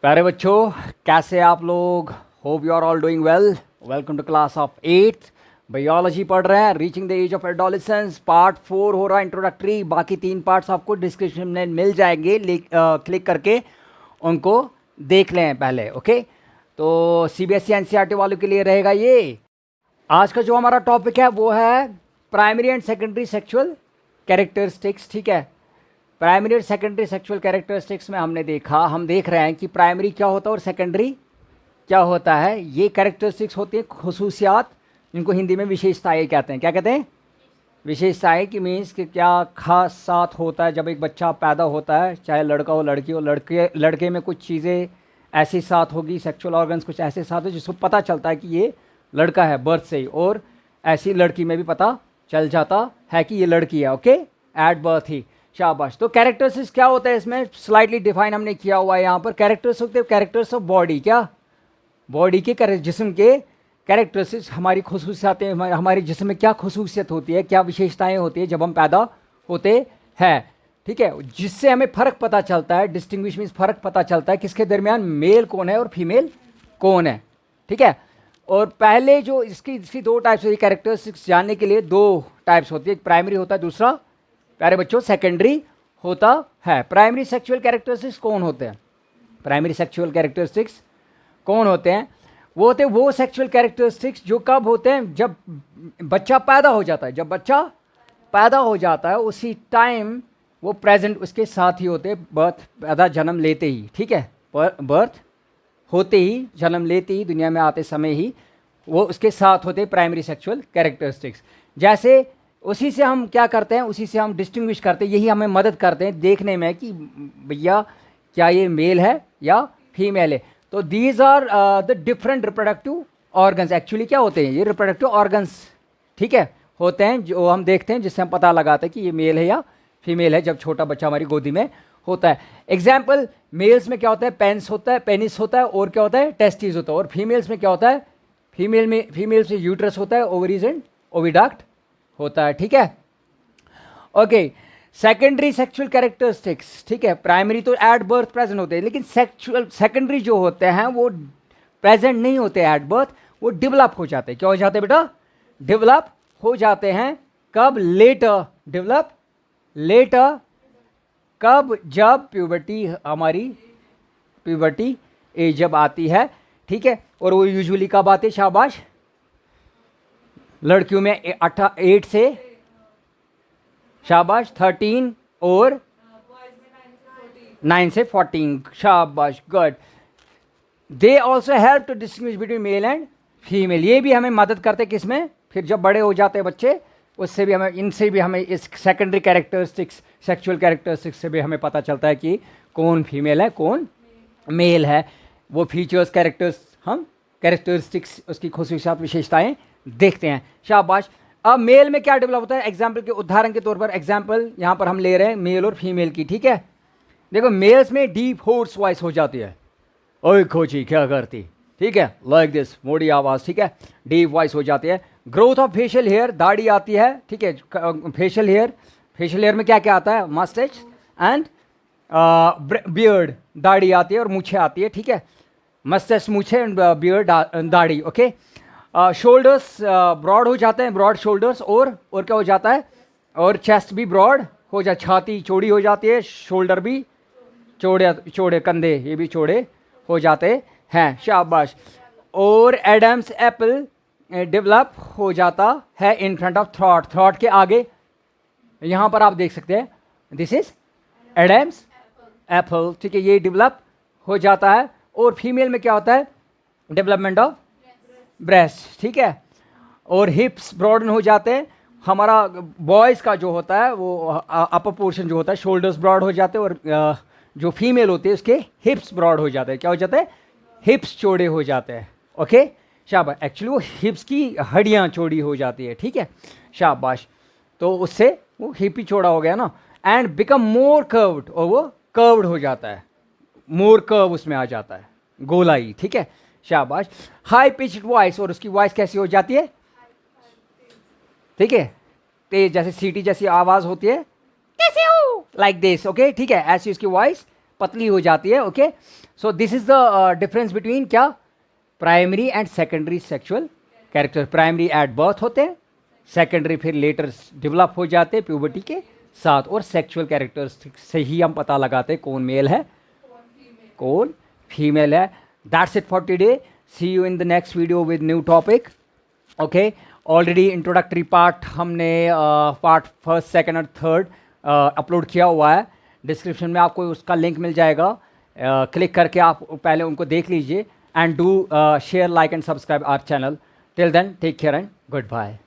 प्यारे बच्चों, कैसे आप लोग? Hope you are all doing well. Welcome to class of 8th biology पढ़ रहे हैं। Reaching the age of adolescence part 4 हो रहा है, इंट्रोडक्टरी। बाकी 3 पार्ट्स आपको डिस्क्रिप्शन में मिल जाएंगे, क्लिक करके उनको देख लें पहले। ओके, तो सीबीएसई एनसीईआरटी वालों के लिए रहेगा ये। आज का जो हमारा टॉपिक है वो है primary and secondary sexual characteristics. ठीक है, प्राइमरी और सेकेंडरी सेक्सुअल कैरेक्टरिस्टिक्स में हमने देखा, हम देख रहे हैं कि प्राइमरी क्या होता है और सेकेंडरी क्या होता है। ये कैरेक्टरिस्टिक्स होती हैं, खुसूसियात, जिनको हिंदी में विशेषताएं कहते हैं। क्या कहते हैं? विशेषताएं। की मीन्स कि क्या खास साथ होता है जब एक बच्चा पैदा होता है, चाहे लड़का हो लड़की हो। लड़के में कुछ चीज़ें ऐसी साथ होगी, सेक्सुअल ऑर्गन्स कुछ ऐसे साथ हो जिसको पता चलता है कि ये लड़का है बर्थ से ही, और ऐसी लड़की में भी पता चल जाता है कि ये लड़की है। ओके, एट बर्थ ही। शाबाश। तो कैरेक्टरिस्टिक्स क्या होता है इसमें स्लाइटली डिफाइन हमने किया हुआ है यहाँ पर। कैरेक्टर्स होते हैं कैरेक्टर्स ऑफ बॉडी। क्या? बॉडी के जिस्म के कैरेक्टरिस्टिक्स, हमारी खुसूसियातें, हमारे जिस्म में क्या खुसूसियत होती है, क्या विशेषताएं होती है जब हम पैदा होते हैं। ठीक है, जिससे हमें फ़र्क पता चलता है। डिस्टिंग्विश मीन्स फ़र्क पता चलता है किसके दरमियान मेल कौन है और फीमेल कौन है। ठीक है, और पहले जो इसकी 2 टाइप्स होती है कैरेक्टरिस्टिक्स जानने के लिए। 2 टाइप्स होती है, एक प्राइमरी होता है, दूसरा प्यारे बच्चों सेकेंडरी होता है। प्राइमरी सेक्सुअल कैरेक्टरिस्टिक्स कौन होते हैं? प्राइमरी सेक्सुअल कैरेक्टरिस्टिक्स कौन होते हैं? वो होते हैं वो सेक्सुअल कैरेक्टरिस्टिक्स जो कब होते हैं? जब बच्चा पैदा हो जाता है। जब बच्चा पैदा हो जाता है उसी टाइम वो प्रेजेंट उसके साथ ही होते हैं, पैदा जन्म लेते ही। ठीक है, बर्थ होते ही, जन्म लेते ही, दुनिया में आते समय ही वो उसके साथ होते हैं प्राइमरी सेक्सुअल कैरेक्टरिस्टिक्स। जैसे उसी से हम क्या करते हैं, उसी से हम डिस्टिंग्विश करते हैं, यही हमें मदद करते हैं देखने में कि भैया क्या ये मेल है या फीमेल है। तो these are the different reproductive organs. Actually क्या होते हैं? ये रिप्रोडक्टिव ऑर्गन्स, ठीक है, होते हैं जो हम देखते हैं, जिससे हम पता लगाते हैं कि ये मेल है या फीमेल है जब छोटा बच्चा हमारी गोदी में होता है। एग्जाम्पल, मेल्स में क्या होता है? पेंस होता है, पेनिस होता है, और क्या होता है? टेस्टिस होता है। और फीमेल्स में क्या होता है? फीमेल्स में यूट्रस होता है, ओवरीज एंड ओविडक्ट होता है। ठीक है, ओके। सेकेंडरी सेक्सुअल कैरेक्टरिस्टिक्स, ठीक है, प्राइमरी तो एट बर्थ प्रेजेंट होते हैं, लेकिन सेकेंडरी जो होते हैं वो प्रेजेंट नहीं होते एट बर्थ, वो डेवलप हो जाते हैं। क्या हो जाते हैं बेटा? डेवलप हो जाते हैं। कब? लेटर। डेवलप लेटर कब? जब प्यूबर्टी, हमारी प्यूबर्टी एज जब आती है। ठीक है, और वो यूजुअली कब आते हैं? शाबाश। लड़कियों में 8 से, शाबाश, 13, और 9 से 14। शाबाश, good. They also help to distinguish between male and female. ये भी हमें मदद करते हैं किसमें? फिर जब बड़े हो जाते हैं बच्चे, उससे भी हमें, इनसे भी हमें, इस सेकेंडरी कैरेक्टरिस्टिक्स, सेक्सुअल कैरेक्टरिस्टिक्स से भी हमें पता चलता है कि कौन फीमेल है कौन मेल है। वो फीचर्स, कैरेक्टरिस्टिक्स, उसकी खुसूसियात, विशेषताएं देखते हैं। शाबाश। अब मेल में क्या डेवलप होता है? एग्जाम्पल के, उदाहरण के तौर पर एग्जाम्पल यहाँ पर हम ले रहे हैं मेल और फीमेल की। ठीक है, देखो मेल्स में डीप होर्स वॉइस हो जाती है, ओए खोची क्या करती। ठीक है, लाइक दिस, मोटी आवाज़। ठीक है, डीप वॉइस हो जाती है। ग्रोथ ऑफ फेशियल हेयर, दाढ़ी आती है। ठीक है, फेशियल हेयर में क्या क्या आता है? मस्टैच एंड बियर्ड, दाढ़ी आती है और मूछें आती है। ठीक है, मस्टैच, मूछें एंड बियर्ड, दाढ़ी। ओके, शोल्डर्स ब्रॉड हो जाते हैं, ब्रॉड शोल्डर्स, और क्या हो जाता है? और चेस्ट भी ब्रॉड हो जाए, छाती चौड़ी हो जाती है, शोल्डर भी चौड़े, कंधे ये भी चौड़े हो जाते हैं। शाबाश। और एडम्स एप्पल डेवलप हो जाता है in front of throat, throat के आगे। यहाँ पर आप देख सकते हैं, दिस इज एडम्स एप्पल। ठीक है, ये डेवलप हो जाता है। और फीमेल में क्या होता है? Development of breast. ठीक है, और हिप्स ब्रॉडन हो जाते हैं। हमारा बॉयज़ का जो होता है वो अपर पोर्शन जो होता है, शोल्डर्स ब्रॉड हो जाते हैं, और जो फीमेल होती है उसके हिप्स ब्रॉड हो जाते हैं। क्या हो जाता है? हिप्स चौड़े हो जाते हैं। ओके, शाबाश। एक्चुअली वो हिप्स की हड्डियाँ चौड़ी हो जाती है। ठीक है, शाबाश। तो उससे वो हिप ही चौड़ा हो गया ना। एंड बिकम मोर कर्व्ड, और वो कर्व्ड हो जाता है, मोर कर्व उसमें आ जाता है, गोलाई। ठीक है, शाबाश। हाई पिच्ड वॉइस, और उसकी वॉइस कैसी हो जाती है? ठीक है, तेज, जैसे सीटी जैसी आवाज होती है, कैसे हो, लाइक दिस। ओके, ठीक है, ऐसी उसकी वॉइस पतली हो जाती है। Okay, so this is the difference between क्या, primary and secondary sexual character. Primary at birth होते हैं, सेकेंडरी फिर लेटर डेवलप हो जाते हैं प्यूबर्टी के साथ, और सेक्सुअल कैरेक्टर्स से ही हम पता लगाते हैं कौन मेल है कौन फीमेल है। That's it for today, see you in the next video with new topic. Okay, already introductory part हमने पार्ट फर्स्ट सेकंड और थर्ड अपलोड किया हुआ है, डिस्क्रिप्शन में आपको उसका लिंक मिल जाएगा, क्लिक करके आप पहले उनको देख लीजिए, and do share, like and subscribe our channel. Till then, take care and good bye.